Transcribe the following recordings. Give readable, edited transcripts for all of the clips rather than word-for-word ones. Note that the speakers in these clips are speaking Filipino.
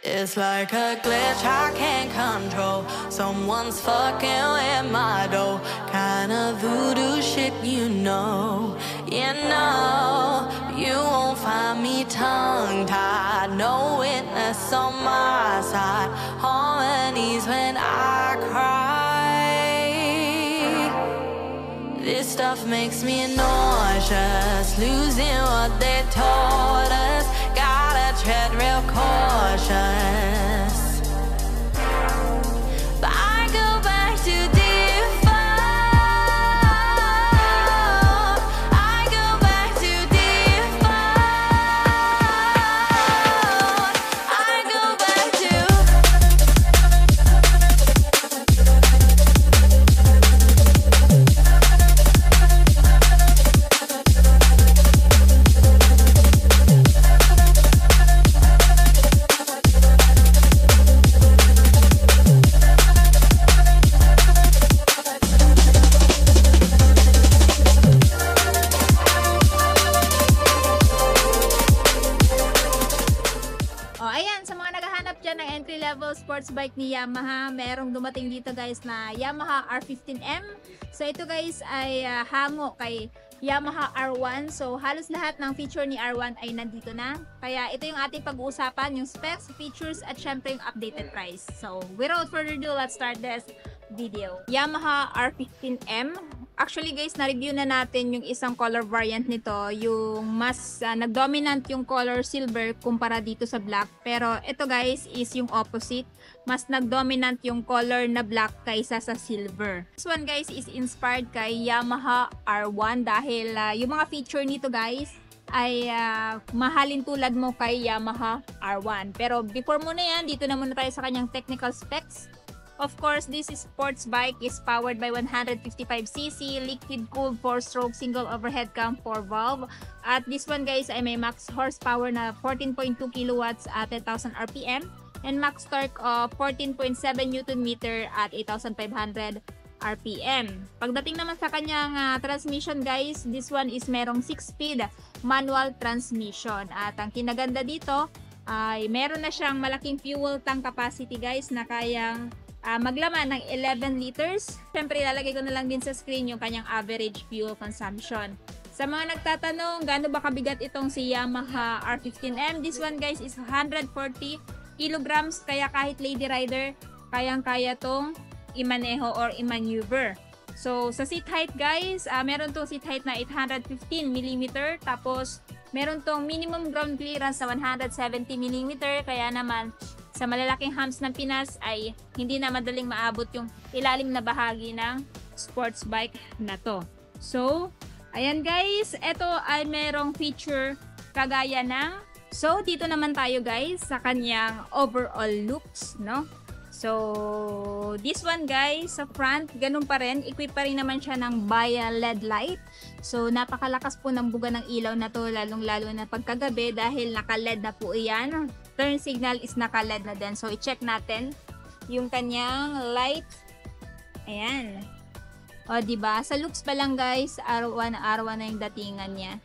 It's like a glitch I can't control. Someone's fucking with my dough. Kinda voodoo shit, you know. You know, you won't find me tongue-tied. No witness on my side. Harmonies when I cry. This stuff makes me nauseous. Losing what they taught us. Gotta tread real cautious. But I go back to default. I go back to default. I go back to sports bike ni Yamaha. Merong dumating dito guys na Yamaha R15M. So ito guys ay hango kay Yamaha R1. So halos lahat ng feature ni R1 ay nandito na. Kaya ito yung ating pag-uusapan, yung specs, features at syempre yung updated price. So without further ado, let's start this video. Yamaha R15M. Actually guys, na-review na natin yung isang color variant nito, yung mas nag-dominant yung color silver kumpara dito sa black. Pero ito guys is yung opposite, mas nag-dominant yung color na black kaysa sa silver. This one guys is inspired kay Yamaha R1 dahil yung mga feature nito guys ay mahalin tulad mo kay Yamaha R1. Pero before muna yan, dito na muna tayo sa kanyang technical specs. Of course, this sports bike is powered by 155cc liquid-cooled 4-stroke single overhead cam 4-valve. At this one guys ay may max horsepower na 14.2 kilowatts at 10,000 RPM and max torque of 14.7 Nm at 8,500 RPM. Pagdating naman sa kanyang transmission guys, this one is merong 6-speed manual transmission. At ang kinaganda dito ay meron na siyang malaking fuel tank capacity guys na kayang maglaman ng 11 liters. Siyempre, ilalagay ko na lang din sa screen yung kanyang average fuel consumption. Sa mga nagtatanong, gaano ba kabigat itong si Yamaha R15M? This one guys is 140 kilograms, kaya kahit lady rider, kayang-kaya tong imaneho or imaneuver. So, sa seat height guys, meron tong seat height na 815 mm, tapos meron tong minimum ground clearance sa 170 mm, kaya naman sa malalaking humps ng Pinas ay hindi na madaling maabot yung ilalim na bahagi ng sports bike na to. So, ayan guys, ito ay merong feature kagaya ng, so dito naman tayo guys sa kanyang overall looks, no? So, this one guys, sa front, ganun pa rin, equip pa rin naman siya ng Baya LED light. So, napakalakas po ng buga ng ilaw na to, lalong-lalo na pagkagabi dahil naka-LED na po iyan. Turn signal is naka-LED na din. So, i-check natin yung kanyang light. Ayan. O, diba? Sa looks pa lang guys, R1 na yung datingan niya.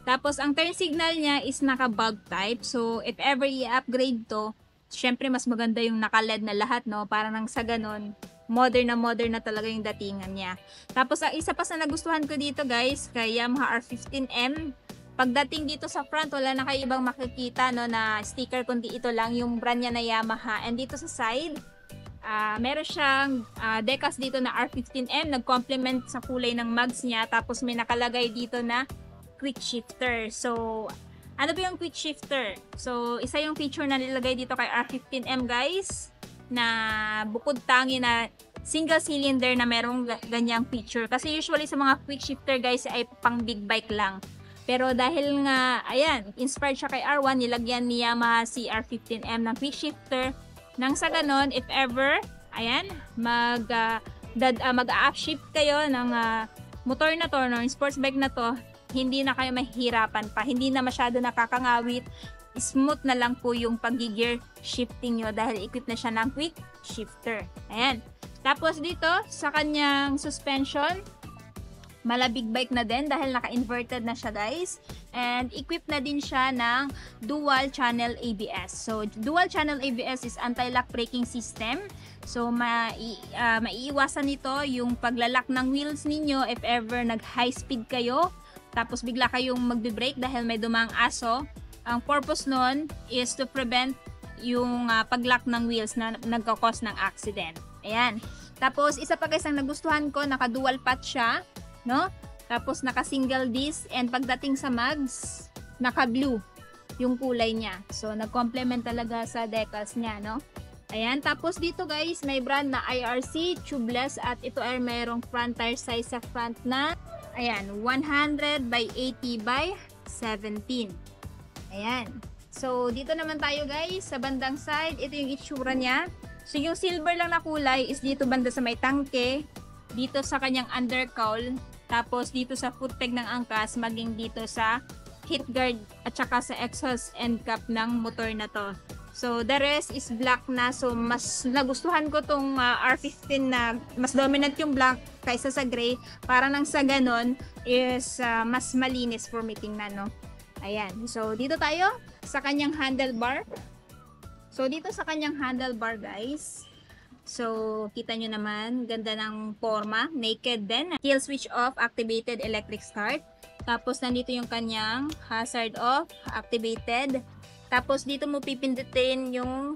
Tapos, ang turn signal niya is naka-bulb type. So, if ever i-upgrade to, syempre mas maganda yung naka-LED na lahat, no? Para nang sa ganun, modern na talaga yung datingan niya. Tapos, ang isa pa sa nagustuhan ko dito guys, kay Yamaha R15M, pagdating dito sa front, wala na kayo ibang makikita, no, na sticker, kundi ito lang yung brand niya na Yamaha. And dito sa side, meron siyang decals dito na R15M, nag-complement sa kulay ng mugs niya. Tapos may nakalagay dito na quick shifter. So, ano ba yung quick shifter? So, isa yung feature na nilagay dito kay R15M guys, na bukod tangi na single cylinder na merong ganyang feature. Kasi usually sa mga quick shifter guys ay pang big bike lang. Pero dahil nga, ayan, inspired siya kay R1, nilagyan ni Yamaha si R15M ng quick shifter. Nang sa ganon, if ever, ayan, mag-upshift kayo ng motor na to, ng sports bike na to, hindi na kayo mahihirapan pa, hindi na masyado nakakangawit, smooth na lang po yung pag-gear shifting nyo dahil equipped na siya ng quick shifter. Ayan. Tapos dito, sa kanyang suspension, mala big bike na din dahil naka-inverted na siya guys. And equipped na din siya ng dual channel ABS. So dual channel ABS is anti-lock braking system. So maiiwasan nito yung paglalak ng wheels ninyo if ever nag high speed kayo. Tapos bigla kayong magbe-brake dahil may dumang aso. Ang purpose nun is to prevent yung pag-lock ng wheels na nagkakos ng accident. Ayan. Tapos isa pa guys ang nagustuhan ko, naka-dual patch siya, no? Tapos naka-single disc and pagdating sa mags, naka-blue yung kulay niya. So nag-complement talaga sa decals niya, no? Ayan. Tapos dito guys, may brand na IRC tubeless at ito ay mayroong front tire size sa front na ayan, 100 by 80 by 17. Ayan. So, dito naman tayo guys, sa bandang side, ito yung itsura niya. So, yung silver lang na kulay is dito banda sa may tangke, dito sa kanyang undercowl, tapos dito sa foot peg ng angkas, maging dito sa heat guard at saka sa exhaust end cap ng motor na to. So, the rest is black na. So, mas nagustuhan ko tong R15 na mas dominant yung black kaysa sa gray. Para nang sa ganon is mas malinis for me tingnan, no? Ayan. So, dito tayo sa kanyang handlebar. So, dito sa kanyang handlebar, guys. So, kita nyo naman, ganda ng forma. Naked din. Kill switch off, activated electric start. Tapos, nandito yung kanyang hazard off, activated. Tapos, dito mo pipindutin yung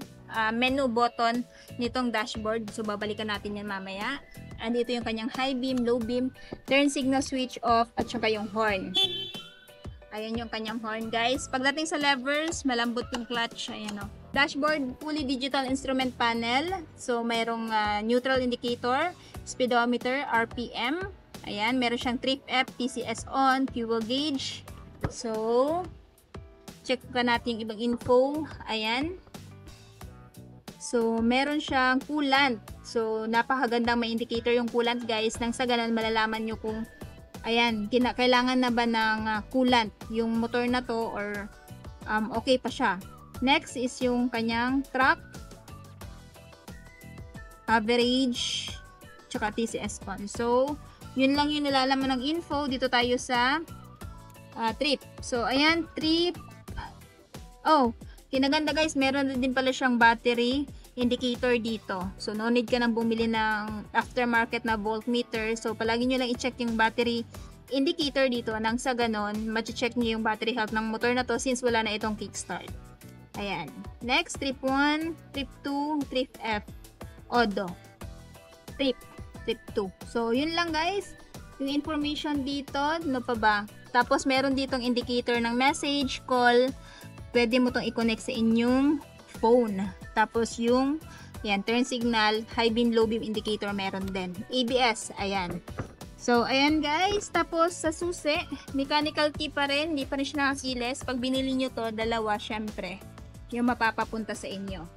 menu button nitong dashboard. So, babalikan natin yan mamaya. And dito yung kanyang high beam, low beam, turn signal switch off, at saka yung horn. Ayan yung kanyang horn guys. Pagdating sa levers, malambot yung clutch. Ayan o. Dashboard, fully digital instrument panel. So, mayroong neutral indicator, speedometer, RPM. Ayan, meron siyang trip F, TCS on, fuel gauge. So, check pa natin yung ibang info. Ayan. So, meron siyang coolant. So, napakagandang may indicator yung coolant guys. Nang sa ganun, malalaman nyo kung ayan, kailangan na ba ng coolant yung motor na to or okay pa siya. Next is yung kanyang track, average, tsaka TCS on. So, yun lang yung nilalaman ng info. Dito tayo sa trip. So, ayan, trip. Kinaganda guys, meron din pala siyang battery indicator dito. So, no need ka nang bumili ng aftermarket na voltmeter. So, palagi nyo lang i-check yung battery indicator dito. Nang sa ganon, ma-check nyo yung battery health ng motor na to since wala na itong kickstart. Ayan. Next, trip 1, trip 2, trip F. Odo. Trip 2. So, yun lang guys. Yung information dito, ano pa ba? Tapos, meron ditong indicator ng message, call. Pwede mo tong i-connect sa inyong phone. Tapos yung yan, turn signal, high beam, low beam indicator meron din. ABS, ayan. So, ayan guys. Tapos sa susi, mechanical key pa rin. Hindi pa rin siya nakakiles. Pag binili nyo to, dalawa syempre. Yung mapapapunta sa inyo.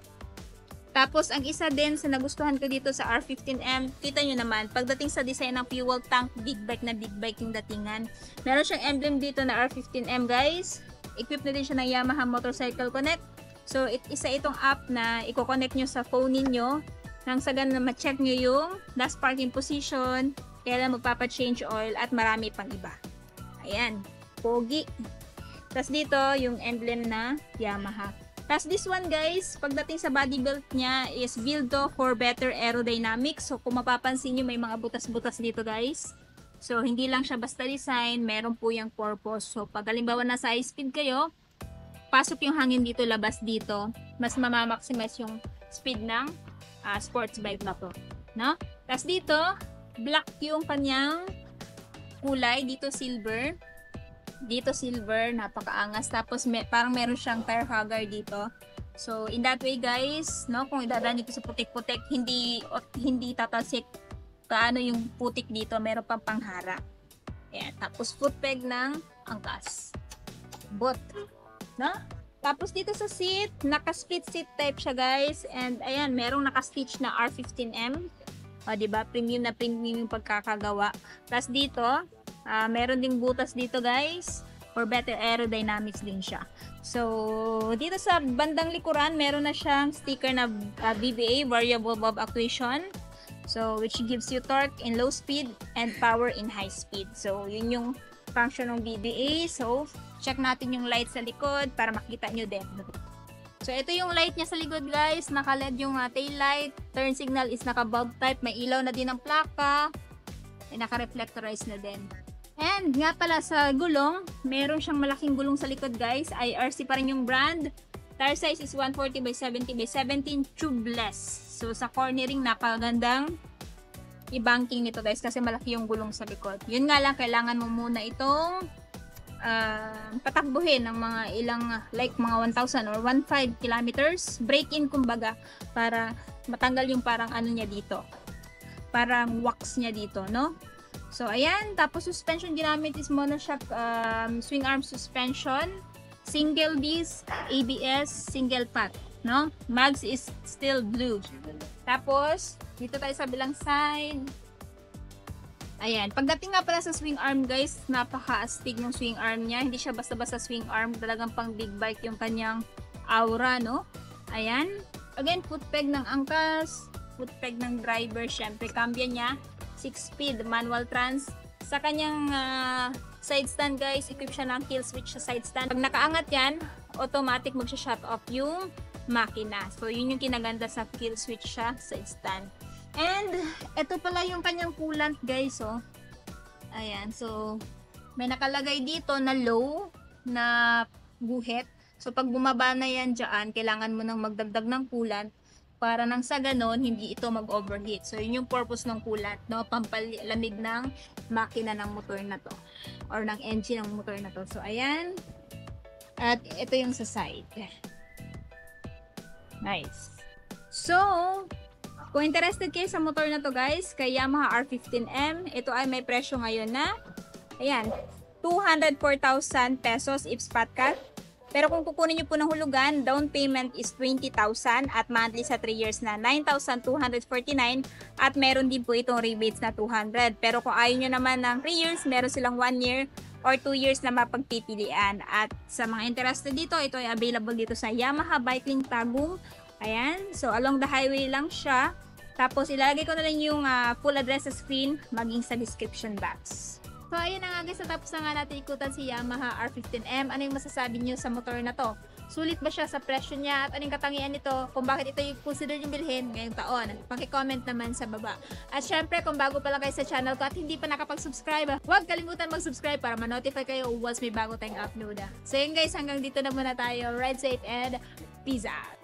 Tapos, ang isa din sa nagustuhan ko dito sa R15M, kita nyo naman, pagdating sa design ng fuel tank, big bike yung datingan. Meron siyang emblem dito na R15M guys. Equipped na din siya ng Yamaha Motorcycle Connect. So, isa itong app na i-connect nyo sa phone ninyo. Nang sa ganun na ma-check nyo yung last parking position, kailan magpapa-change oil, at marami pang iba. Ayan. Pogi. Tapos dito, yung emblem na Yamaha. Tapos this one guys, pagdating sa body belt niya is build to for better aerodynamics. So, kung mapapansin nyo, may mga butas-butas dito guys. So, hindi lang siya basta design, meron po yung purpose. So, pag halimbawa nasa high speed kayo, pasok yung hangin dito, labas dito, mas mamamaximize yung speed ng sports bike na to. No? Tapos dito, black yung kanyang kulay. Dito silver. Dito silver, napakaangas. Tapos parang meron siyang tire hugger dito. So, in that way guys, no, kung idadaan nyo sa putik-putik, hindi tatalsik kaano yung putik dito, meron pang panghara. Ayan. Tapos foot peg ng angkas. Bot. No? Tapos dito sa seat, naka-split seat type siya guys. And ayan, merong naka-stitch na R15M. O, diba? Premium na premium yung pagkakagawa. Tapos dito, meron ding butas dito guys. For better aerodynamics din siya. So, dito sa bandang likuran, meron na siyang sticker na VVA, Variable Valve Actuation. So, which gives you torque in low speed and power in high speed. So, yun yung function ng VBA. So, check natin yung light sa likod para makita nyo din. So, ito yung light niya sa likod guys. Naka-LED yung tail light. Turn signal is naka-bulb type. May ilaw na din ang plaka. Ay, naka-reflectorize na din. And nga pala sa gulong, meron siyang malaking gulong sa likod guys. IRC pa rin yung brand. Tire size is 140 by 70 by 17 tubeless. So, sa cornering, napagandang i-banking nito guys kasi malaki yung gulong sa likod. Yun nga lang, kailangan mo muna itong patakbuhin ng mga ilang, like mga 1,000 or 1,500 kilometers. Break-in kumbaga para matanggal yung parang ano niya dito. Parang wax niya dito, no? So, ayan. Tapos, suspension ginamit is monoshock swing arm suspension. Single disc, ABS, single pack. No? Mags is still blue. Tapos, dito tayo sa bilang side. Ayan. Pagdating nga pala sa swing arm, guys, napaka-astig ng swing arm niya. Hindi siya basta-basta swing arm. Talagang pang big bike yung kanyang aura, no? Ayan. Again, foot peg ng angkas. Foot peg ng driver. Syempre, cambio niya. 6-speed, manual trans. Sa kanyang side stand, guys, equip siya ng kill switch sa side stand. Pag nakaangat yan, automatic magsha-shut off yung makina. So, yun yung kinaganda sa kill switch siya sa stand. And, ito pala yung kanyang coolant, guys, oh. Ayan, so, may nakalagay dito na low na guhit. So, pag bumaba na yan dyan, kailangan mo nang magdagdag ng coolant para nang sa ganon, hindi ito mag-overheat. So, yun yung purpose ng coolant, no? Pampalamig ng makina ng motor na to. Or ng engine ng motor na to. So, ayan. At ito yung sa side. Nice. So, kung interested kayo sa motor na to guys, kay Yamaha R15M, ito ay may presyo ngayon na, ayan, 204,000 pesos if spot cut. Pero kung kukunin nyo po ng hulugan, down payment is 20,000 at monthly sa 3 years na 9,249 at meron din po itong rebates na 200. Pero kung ayaw nyo naman ng 3 years, meron silang 1 year or 2 years na mapagpipilian. At sa mga interested dito, ito ay available dito sa Yamaha Bike Link Tagum. Ayan, so along the highway lang siya. Tapos ilalagay ko na lang yung full address sa screen, maging sa description box. So ayun na nga guys, natapos na nga natin ikutan si Yamaha R15M. Ano yung masasabi nyo sa motor na to? Sulit ba siya sa presyo niya? At anong katangian nito? Kung bakit ito yung consider yung bilhin ngayong taon? Paki-comment naman sa baba. At syempre, kung bago pa lang kayo sa channel ko at hindi pa nakapag-subscribe, huwag kalimutan mag-subscribe para ma-notify kayo once may bago tayong upload. So yun guys, hanggang dito na muna tayo. Ride safe and peace out!